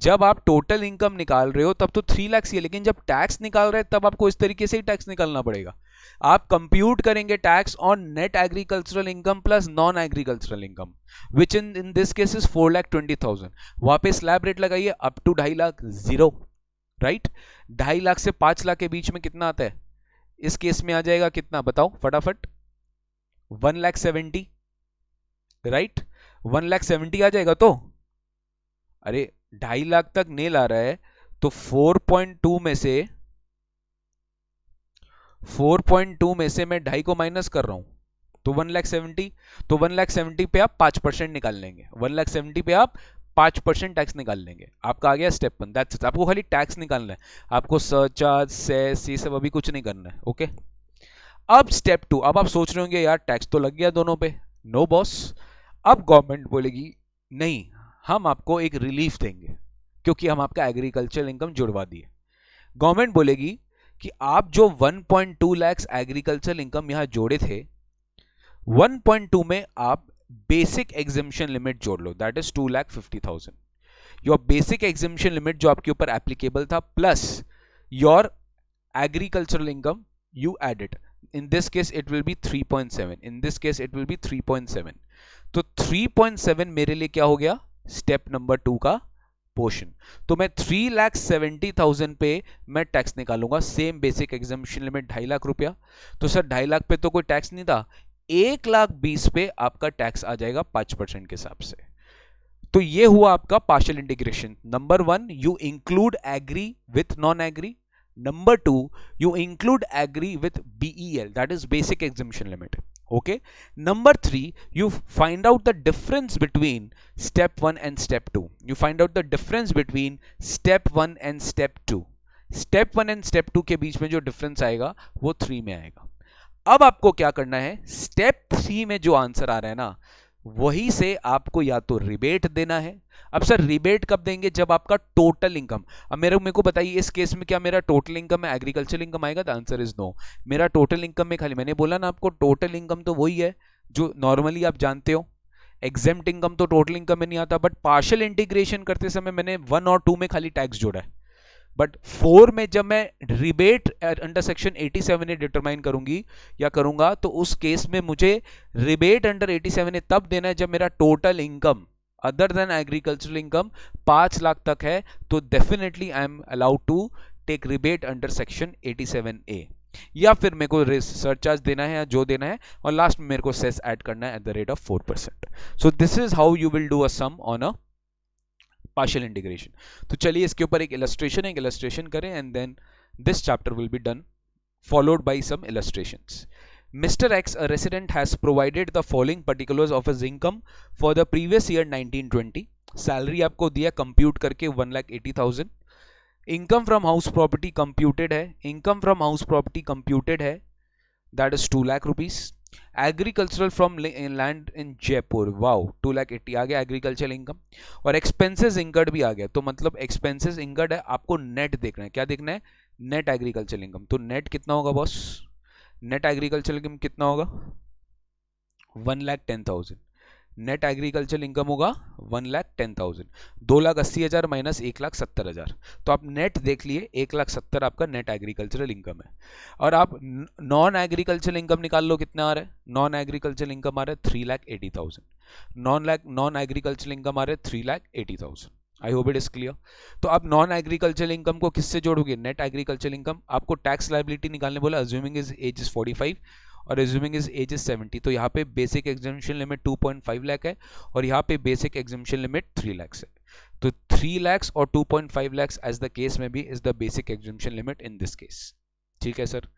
जब आप टोटल इनकम निकाल रहे हो तब तो 3 लाख ही है, लेकिन जब टैक्स निकाल रहे हैं तब आपको इस तरीके से ही टैक्स निकालना पड़ेगा। आप कंप्यूट करेंगे tax on net agricultural income plus non agricultural income which in this case is 4,20,000। वहां पे स्लैब रेट लगाइए up to 2.5 lakh, zero, right. 2.5 lakh से 5 लाख के बीच में कितना आता है? इस केस में आ जाएगा कितना बताओ फटाफट? 1,70,000, राइट। 1,70,000 आ जाएगा। तो अरे 2.5 लाख तक नेल आ रहा है, तो 4.2 में से 4.2 में से मैं 2.5 को माइनस कर रहा हूं तो 1,70,000, तो 1,70,000 पे आप 5% निकाल लेंगे, 1,70,000 पे आप 5% टैक्स निकाल लेंगे। आपका आ गया स्टेप 1, दैट्स इट। आपको खाली टैक्स निकालना है, आपको सरचार्ज सेस ये सब अभी कुछ नहीं करना है, ओके। अब स्टेप 2, अब आप सोच रहे होंगे यार टैक्स तो लग गया दोनों पे। नो बॉस, अब गवर्नमेंट बोलेगी नहीं, हम आपको एक रिलीफ देंगे क्योंकि हम आपका एग्रीकल्चर इनकम जुड़वा दिए। गवर्नमेंट बोलेगी कि आप जो 1.2 लाख एग्रीकल्चर इनकम यहां जोड़े थे, 1.2 में आप बेसिक एग्जेम्पशन लिमिट जोड़ लो, that is 2,50,000। Your basic exemption limit जो आपके ऊपर एप्लीकेबल था plus your agricultural income you add it. in this case it will be 3.7, in this case it will be 3.7। तो 3.7 मेरे लिए क्या हो गया? स्टेप नंबर 2 का पोर्शन। तो मैं 3,70,000 पे मैं टैक्स निकालूंगा, same basic exemption limit 2.5 lakh रुपया। तो सर 2.5 लाख पे तो कोई टैक्स नहीं था, 1,20,000 पे आपका टैक्स आ जाएगा 5% के हिसाब से। तो ये हुआ आपका partial integration. Number 1, you include agri with non agri. Number 2, you include agree with BEL, that is basic exemption limit, okay। Number 3, you find out the difference between step 1 and step 2, you find out the difference between step 1 and step 2। step 1 and step 2 के बीच में जो difference आएगा वो 3 में आएगा। अब आपको क्या करना है, step 3 में जो आंसर आ रहा है ना, वही से आपको या तो रिबेट देना है। अब सर रिबेट कब देंगे? जब आपका टोटल इनकम, अब मेरे को बताइए इस केस में क्या मेरा टोटल इनकम में एग्रीकल्चर इनकम आएगा? The answer is no. मेरा टोटल इनकम में खाली, मैंने बोला ना आपको, टोटल इनकम तो वही है जो नॉर्मली आप जानते हो। एग्जेम्प्ट इनकम तो टोटल इनकम में नहीं आता, बट पार्शियल इंटीग्रेशन करते समय मैंने 1 और 2 में खाली टैक्स जोड़ा है। बट 4 में जब मैं रिबेट अंडर सेक्शन 87 ए डिटरमाइन करूंगी या करूंगा, तो उस केस में मुझे रिबेट अंडर 87 ए तब देना है जब मेरा total income other than agricultural income 5 lakh तक है, तो definitely I am allowed to take rebate under section 87 A, या फिर मेरे को सरचार्ज देना है या जो देना है, और लास्ट में मेरे को सेस ऐड करना है at the rate of 4%। So this is how you will do a sum on a partial integration. तो चलिए इसके ऊपर एक इलस्ट्रेशन करें and then this chapter will be done, followed by some illustrations. Mr. X, a resident, has provided the following particulars of his income for the previous year 1920. Salary आपको दिया कंप्यूट करके 1,80,000। Income from house property computed है, income from house property computed है, that is 2 lakh rupees. Agricultural from land in Jaipur, wow 2,80,000 आ गया एग्रीकल्चरल इनकम। और एक्सपेंसेस इंकर्ड भी आ गया, तो मतलब एक्सपेंसेस इंकर्ड है, आपको नेट देखना है। क्या देखना है? Net agricultural income. तो नेट कितना होगा बॉस? नेट एग्रीकल्चरल इनकम कितना होगा? 1,10,000। नेट एग्रीकल्चर इनकम होगा 1,10,000। 2,80,000 माइनस 1,70,000, तो आप नेट देख लिए 1,70,000 आपका नेट एग्रीकल्चरल इनकम है। और आप नॉन एग्रीकल्चर इनकम निकाल लो, कितना आ रहा है? नॉन एग्रीकल्चर इनकम आ रहा है 3,80,000। नॉन एग्रीकल्चर इनकम आ रहा है 3,80,000। I hope it is clear. तो आप नॉन एग्रीकल्चर इनकम को किससे जोड़ोगे? Net agriculture income. आपको टैक्स लायबिलिटी निकालने बोला, अज्यूमिंग इज एज इज 45 और अज्यूमिंग इज एज इज 70। तो यहाँ पे बेसिक एग्जेम्पशन लिमिट 2.5 लाख है और यहाँ पे बेसिक एग्जेम्पशन लिमिट 3 लाख है। तो 3 लाख और 2.5 लाख एज द केस में भी is the basic exemption limit in this case. ठीक है सर।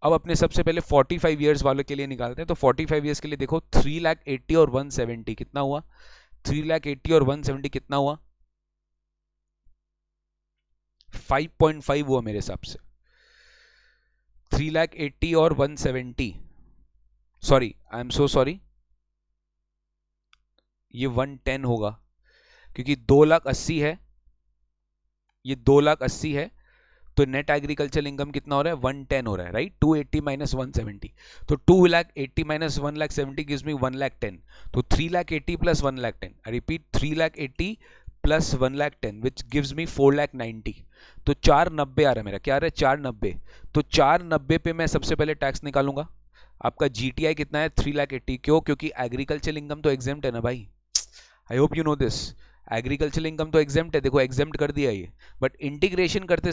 अब अपने सबसे पहले 45 ईयर्स वालों के लिए निकालते हैं। तो 45 ईयर्स के लिए देखो 3,80,000 और 170 कितना हुआ? 3,80,000 और 170 कितना हुआ? 5.5 हुआ मेरे हिसाब से। 3,80,000 और 170, sorry I am so sorry, ये 110 होगा क्योंकि 2,80,000 है, ये 2,80,000 है। तो नेट एग्रीकल्चर इनकम कितना हो रहा है? 110 हो रहा है, राइट? 280 माइनस 170, तो 2,80,000 माइनस 1,70,000 गिव्स मी 1,10,000। तो 3,80,000 plus 1,10,000, I repeat 3,80,000 plus 1,10,000 which gives me 4,90,000। तो 490 आ रहा है मेरा। क्या आ रहा है? 490। तो 490 पे मैं सबसे पहले टैक्स निकालूंगा। आपका जीटीआई कितना है? 3,80,000। क्यों? क्योंकि एग्रीकल्चर इनकम तो एग्जेम्प्ट है ना भाई। I hope you know this. Agriculture income तो एग्जेम्प्ट है, देखो एग्जेम्प्ट कर दिया ये, बट इंटीग्रेशन करते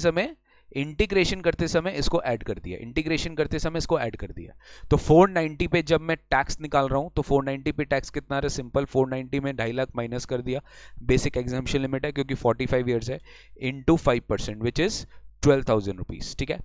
समय इसको ऐड कर दिया, इंटीग्रेशन करते समय इसको ऐड कर दिया। तो 490 पे जब मैं टैक्स निकाल रहा हूं तो 490 पे टैक्स कितना आ रहा है? सिंपल 490 में 2.5 लाख माइनस कर दिया, बेसिक एग्जाम्पशन लिमिट है क्योंकि 45 ईयर्स है, इनटू 5% विच इज 12,000 रुपीज। ठीक है।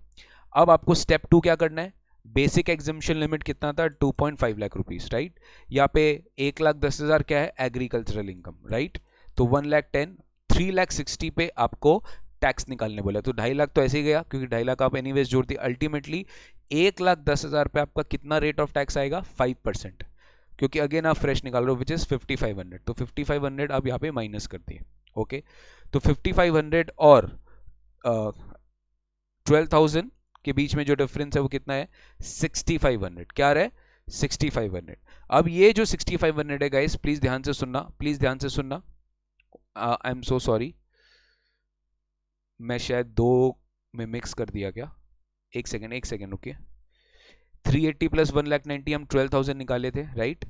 अब आपको स्टेप 2 क्या करना है? बेसिक एग्जाम्पशन लिमिट कितना था? 2.5 लाख रुपीज, राइट? यहाँ पे 1,10,000 क्या है? Agricultural income, right? तो 1,10,000, 3,60,000 पे आपको टैक्स निकालने बोला। तो 2.5 लाख तो ऐसे ही गया क्योंकि 2.5 लाख आप एनीवेज जोड़ती। अल्टीमेटली 1,10,000 पे आपका कितना रेट ऑफ टैक्स आएगा? 5%, क्योंकि अगेन आप फ्रेश निकाल रहे हो विच इज 5,500। तो 5,500 आप यहाँ पे माइनस कर दिए। ओके, तो 5,500 और 12,000 के बीच में जो डिफरेंस है वो कितना है? 6,500। क्या रहा है? 6,500। अब ये जो 6,500 है गाइस, प्लीज ध्यान से सुनना, प्लीज ध्यान से सुनना। आई एम सो सॉरी, मैं शायद 2 में मिक्स कर दिया क्या? एक सेकेंड रुकिए। 380 प्लस 1,90,000 हम 12,000 निकाले थे, राइट?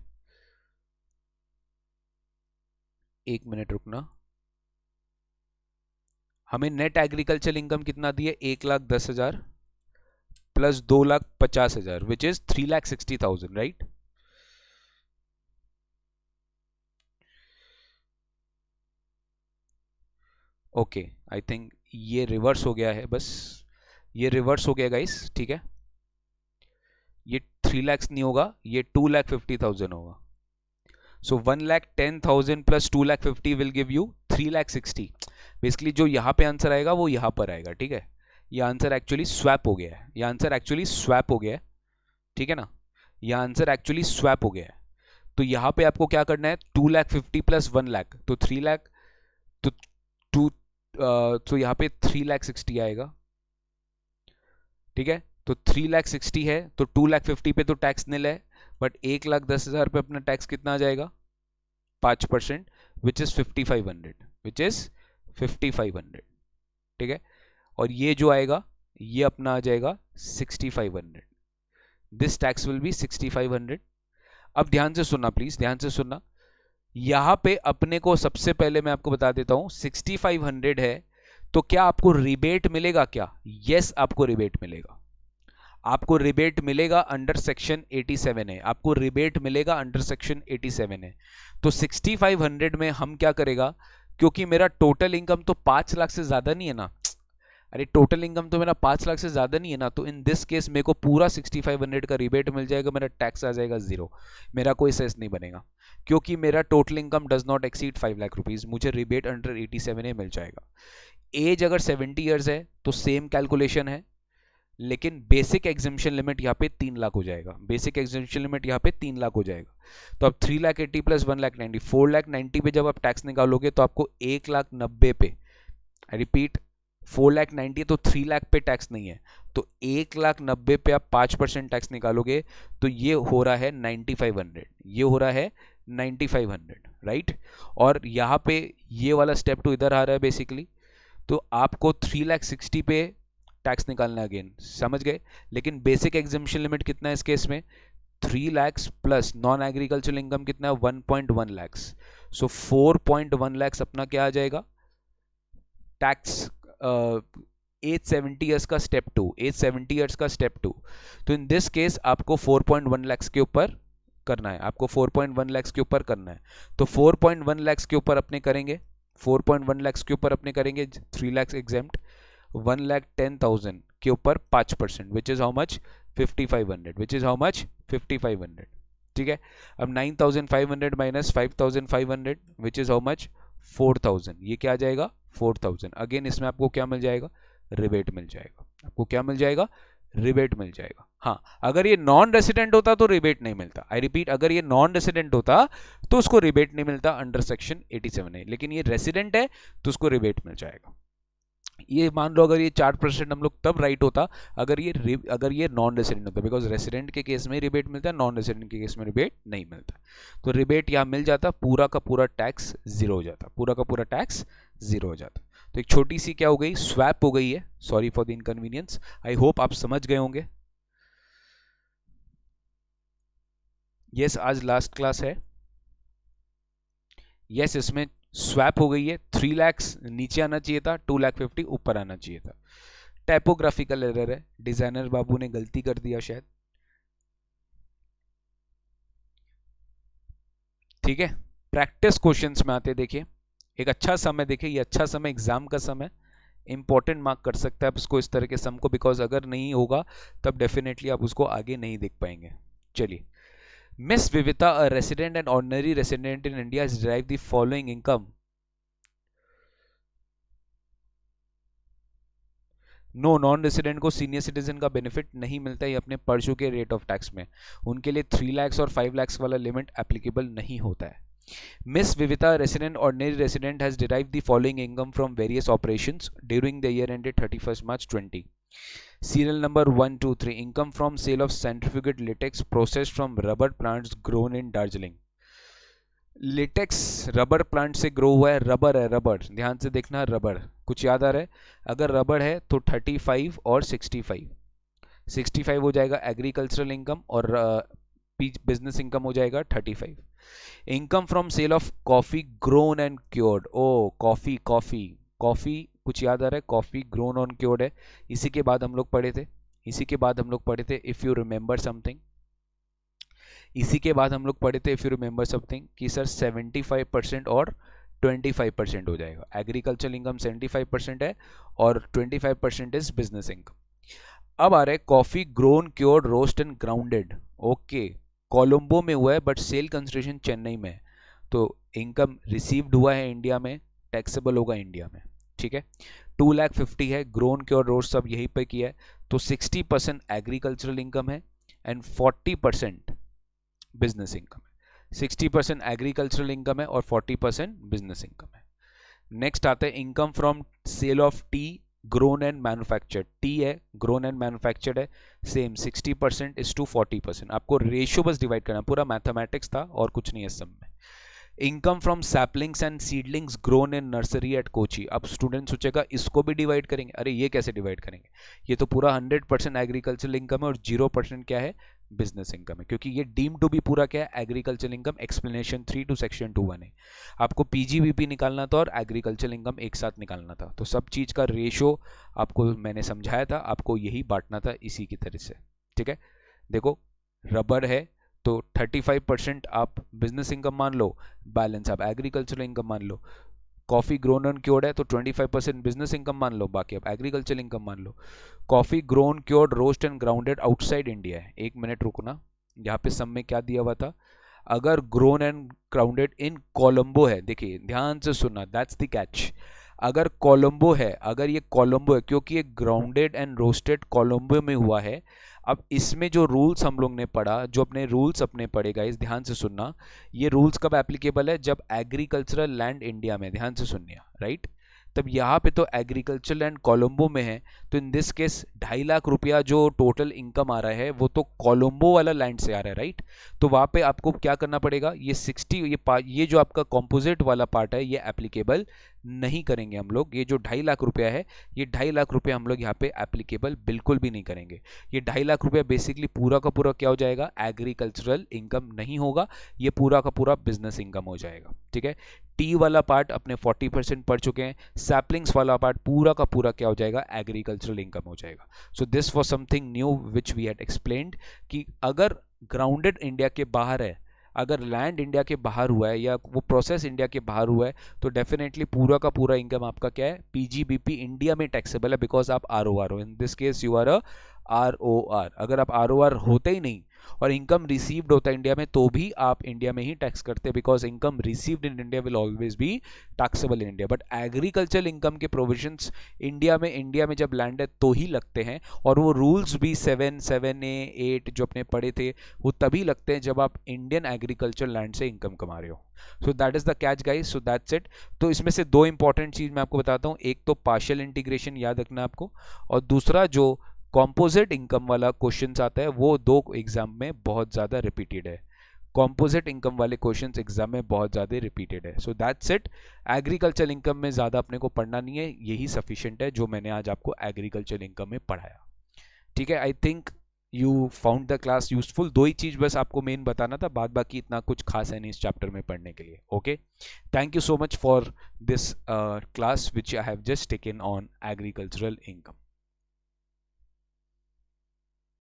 एक मिनट रुकना। हमें नेट एग्रीकल्चर इनकम कितना दी है? 1,10,000 plus 2,50,000 which is 3,60,000, right? Okay, I think ये रिवर्स हो गया है, बस ये रिवर्स हो गया गाइस। ठीक है, ये 3 लाख नहीं होगा, ये 2,50,000 होगा। सो 1,10,000 plus 2,50,000 will give you 3,60,000। Basically जो यहाँ पे आंसर आएगा वो यहाँ पर आएगा। ठीक है, ये आंसर एक्चुअली स्वैप हो गया है, ये आंसर एक्चुअली स्वैप हो गया है। ठीक है ना, ये आंसर एक्चुअली स्वैप हो गया है। तो यहाँ पे आपको क्या करना है, 2,50,000 प्लस 1,00,000 तो 3,00,000, तो टू तो यहाँ पे 3,60,000 आएगा, ठीक है। तो 3,60,000 है तो 2,50,000 पे तो टैक्स निल है, बट 1,10,000 पे अपना टैक्स कितना आ जाएगा, 5%, विच इज 5,500, विच इज 5,500, ठीक है। और ये जो आएगा ये अपना आ जाएगा 6,500, दिस टैक्स विल बी 6,500। अब ध्यान से सुनना प्लीज, ध्यान से सुनना, यहां पे अपने को सबसे पहले मैं आपको बता देता हूं 6,500 है, तो क्या आपको रिबेट मिलेगा क्या, यस आपको रिबेट मिलेगा, आपको रिबेट मिलेगा अंडर सेक्शन 87 है, आपको रिबेट मिलेगा अंडर सेक्शन 87 है। तो 6,500 में हम क्या करेगा, क्योंकि मेरा टोटल इनकम तो 5 लाख से ज्यादा नहीं है ना, अरे टोटल इनकम तो मेरा 5 लाख से ज्यादा नहीं है ना, तो इन दिस केस मेरे को पूरा 6,500 का रिबेट मिल जाएगा, मेरा टैक्स आ जाएगा 0, मेरा कोई सेस नहीं बनेगा, क्योंकि मेरा total income does not exceed 5 lakh rupees, मुझे रिबेट अंडर 87 मिल जाएगा। एज अगर 70 ईयर्स है तो सेम कैलकुलेशन है, लेकिन बेसिक एग्जेम्पशन लिमिट यहाँ पे 3 लाख हो जाएगा, बेसिक एग्जेम्पशन लिमिट यहाँ पे 3 लाख हो जाएगा। तो अब 3,80,000 प्लस 1,90,000, 4,90,000 पे जब आप टैक्स निकालोगे तो आपको 1,90,000 पे, आई रिपीट 4,90,000 तो 3 लाख पे टैक्स नहीं है, तो 1,90,000 पे आप 5% टैक्स निकालोगे तो ये हो रहा है 9,500, ये हो रहा है 9,500, राइट। और यहाँ पे ये वाला स्टेप 2 इधर आ रहा है बेसिकली, तो आपको 3,60,000 पे टैक्स निकालना अगेन, समझ गए। लेकिन बेसिक एग्जेम्पशन लिमिट कितना है इस केस में, 3 lakh plus non agricultural income कितना है, 1.1 लाख, सो 4.1 लाख अपना क्या आ जाएगा टैक्स, 870 ईयर्स का स्टेप 2, 870 ईयर्स का स्टेप 2। तो इन दिस केस आपको 4.1 लाख के ऊपर करना है, आपको 4.1 लाख के ऊपर करना है। तो 4.1 लाख के ऊपर अपने करेंगे, 4.1 लाख के ऊपर अपने करेंगे 3 लाख एग्जेम्प्ट, 1,10,000 के ऊपर 5%, which is how much 5,500, which is how much 5,500, ठीक है। अब 9,500 minus 5,500 which is how much 4,000, ये क्या आ जाएगा 4,000। अगेन इसमें आपको क्या मिल जाएगा, रिबेट मिल जाएगा, आपको क्या मिल जाएगा, रिबेट मिल जाएगा। हाँ, अगर ये नॉन रेसिडेंट होता तो रिबेट नहीं मिलता, आई रिपीट अगर ये नॉन रेसिडेंट होता तो उसको रिबेट नहीं मिलता अंडर सेक्शन 87 है, लेकिन ये रेसिडेंट है तो उसको रिबेट मिल जाएगा। ये मान लो अगर ये 4% हम लोग तब राइट होता अगर ये नॉन रेसिडेंट होता, बिकॉज रेसिडेंट के केस में रिबेट मिलता है, नॉन रेसिडेंट के केस में रिबेट नहीं मिलता। तो रिबेट यहाँ मिल जाता, पूरा का पूरा टैक्स 0 हो जाता, पूरा का पूरा टैक्स 0 हो जाता। तो एक छोटी सी क्या हो गई, स्वैप हो गई है, sorry for the inconvenience, I hope आप समझ गए होंगे। यस, आज लास्ट क्लास है, यस इसमें स्वैप हो गई है, 3 लाख नीचे आना चाहिए था, 2,50,000 ऊपर आना चाहिए था। टाइपोग्राफिकल एरर है, डिजाइनर बाबू ने गलती कर दिया शायद, ठीक है। प्रैक्टिस क्वेश्चंस में आते देखिए, एक अच्छा समय देखिए, ये अच्छा समय एग्जाम का समय, इंपॉर्टेंट मार्क कर सकता है आप इसको इस तरह के सम को, बिकॉज अगर नहीं होगा तब डेफिनेटली आप उसको आगे नहीं देख पाएंगे। चलिए, Miss Vivita, a resident and ordinary resident in India, has derived the following income. No, non resident को सीनियर सिटीजन का बेनिफिट नहीं मिलता है अपने पर चुके रेट ऑफ टैक्स में, उनके लिए 3 लाख और 5 लाख वाला लिमिट एप्लीकेबल नहीं होता है। Miss Vivita, resident ordinary resident, has derived the following income from various operations during the year ended 31st March 20. Serial number 123, income from sale of centrifugate latex processed from rubber plants grown in Darjeeling. Latex rubber plant से ग्रो हुआ है, रबर है, रबर ध्यान से देखना, रबर कुछ याद आ रहा है, अगर रबर है तो 35 और 65 हो जाएगा एग्रीकल्चरल इनकम, और बिजनेस इनकम हो जाएगा 35। Income from sale of coffee grown and cured, ओ कॉफी कॉफी कॉफी कुछ याद आ रहा है, कॉफी ग्रोन ऑन क्योर्ड है, इसी के बाद हम लोग पढ़े थे, इफ यू रिमेंबर समथिंग, इसी के बाद हम लोग पढ़े थे इफ यू रिमेंबर समथिंग कि सर 75% और 25% हो जाएगा, एग्रीकल्चर इनकम 75% है और 25% इज बिजनेस इनकम। अब आ रहा है coffee grown cured roast and grounded, okay, Colombo में हुआ है बट सेल कंसिडरेशन चेन्नई में है, तो इनकम रिसीव्ड हुआ है इंडिया में, टैक्सेबल होगा इंडिया में, ठीक है। 2,50,000 है, ग्रोन क्योर रोस्ट सब यहीं पे किया है, तो 60% एग्रीकल्चरल इनकम है एंड 40% बिजनेस इनकम है। 60% एग्रीकल्चरल इनकम है और 40% बिजनेस इनकम है। नेक्स्ट आता है income from sale of tea grown and manufactured. Tea है, ग्रोन एंड मैन्युफैक्चर्ड है, सेम 60% इज टू 40%। आपको रेशियो बस डिवाइड करना, पूरा मैथमेटिक्स था और कुछ नहीं है सब में। Income from saplings and seedlings grown in nursery at Kochi. अब स्टूडेंट सोचेगा इसको भी डिवाइड करेंगे, अरे ये कैसे डिवाइड करेंगे, ये तो पूरा 100% एग्रीकल्चरल इनकम है और 0% क्या है, बिजनेस इनकम है, क्योंकि ये डीम टू बी पूरा क्या है, agricultural income. Explanation 3 to section 2(1) है। आपको पीजीबीपी निकालना था और एग्रीकल्चरल इनकम एक साथ निकालना था, तो सब चीज का रेशो आपको मैंने समझाया था, आपको यही बांटना था इसी की तरह से। ठीक है, देखो रबर है तो 35% आप बिजनेस इनकम मान लो, बैलेंस आप एग्रीकल्चरल इनकम मान लो। कॉफी ग्रोन एंड क्योर्ड है तो 25% बिजनेस इनकम मान लो, बाकी आप एग्रीकल्चरल इनकम मान लो। Coffee grown cured roast and grounded outside India है। 1 मिनट रुकना, यहाँ पे सब में क्या दिया हुआ था, अगर grown and grounded in Colombo है, देखिए ध्यान से सुनना, दैट्स द कैच। अगर कोलंबो है, अगर ये कोलंबो है, क्योंकि ये ग्राउंडेड एंड रोस्टेड कोलंबो में हुआ है। अब इसमें जो रूल्स हम लोग ने पढ़ा, जो अपने रूल्स अपने पढ़े गाइस, ध्यान से सुनना, ये रूल्स कब एप्लीकेबल है, जब एग्रीकल्चरल लैंड इंडिया में, ध्यान से सुनिए राइट। तब यहाँ पे तो एग्रीकल्चर लैंड कोलंबो में है, तो इन दिस केस 2.5 लाख रुपया जो टोटल इनकम आ रहा है वो तो कोलंबो वाला लैंड से आ रहा है राइट। तो वहाँ पे आपको क्या करना पड़ेगा, ये 60 ये जो आपका कॉम्पोजिट वाला पार्ट है ये एप्लीकेबल नहीं करेंगे हम लोग। ये जो 2.5 लाख रुपया है, ये 2.5 लाख रुपया हम लोग यहाँ पे एप्लीकेबल बिल्कुल भी नहीं करेंगे। ये 2.5 लाख रुपया बेसिकली पूरा का पूरा क्या हो जाएगा, एग्रीकल्चरल इनकम नहीं होगा, ये पूरा का पूरा बिजनेस इनकम हो जाएगा। ठीक है, टी वाला पार्ट अपने 40% पढ़ चुके हैं, सैपलिंग्स वाला पार्ट पूरा का पूरा क्या हो जाएगा, एग्रीकल्चरल इनकम हो जाएगा। So this was something new which we had explained कि अगर ग्राउंडेड इंडिया के बाहर है, अगर लैंड इंडिया के बाहर हुआ है या वो प्रोसेस इंडिया के बाहर हुआ है, तो डेफिनेटली पूरा का पूरा इनकम आपका क्या है, पीजीबीपी इंडिया में टैक्सेबल है, बिकॉज आप आरओआर हो। In this case you are a ROR. अगर आप आरओआर होते ही नहीं और इनकम रिसीव्ड होता है इंडिया में, तो भी आप इंडिया में ही टैक्स करते हैं, because income received in India will always be taxable in India. But agriculture income के प्रोविजंस इंडिया में जब लैंड है तो ही लगते हैं, और वो रूल्स भी 7A 8 जो अपने पढ़े थे वो तभी लगते हैं जब आप इंडियन एग्रीकल्चर लैंड से इनकम कमा रहे हो। So that is the catch guys, so that's it. तो इसमें से 2 इंपॉर्टेंट चीज मैं आपको बताता हूँ, एक तो पार्शियल इंटीग्रेशन याद रखना आपको, और दूसरा जो कॉम्पोजिट इनकम वाला क्वेश्चंस आता है वो 2 एग्जाम में बहुत ज़्यादा रिपीटेड है। कॉम्पोजिट इनकम वाले क्वेश्चंस एग्जाम में बहुत ज़्यादा रिपीटेड है। So that's it. Agriculture income में ज़्यादा अपने को पढ़ना नहीं है, यही सफिशिएंट है जो मैंने आज आपको एग्रीकल्चर इनकम में पढ़ाया। ठीक है, I think you found the class useful. 2 ही चीज़ बस आपको मेन बताना था, बाद बाकी इतना कुछ खास है नहीं इस चैप्टर में पढ़ने के लिए। Okay, thank you so much for this class which I have just taken on agricultural income.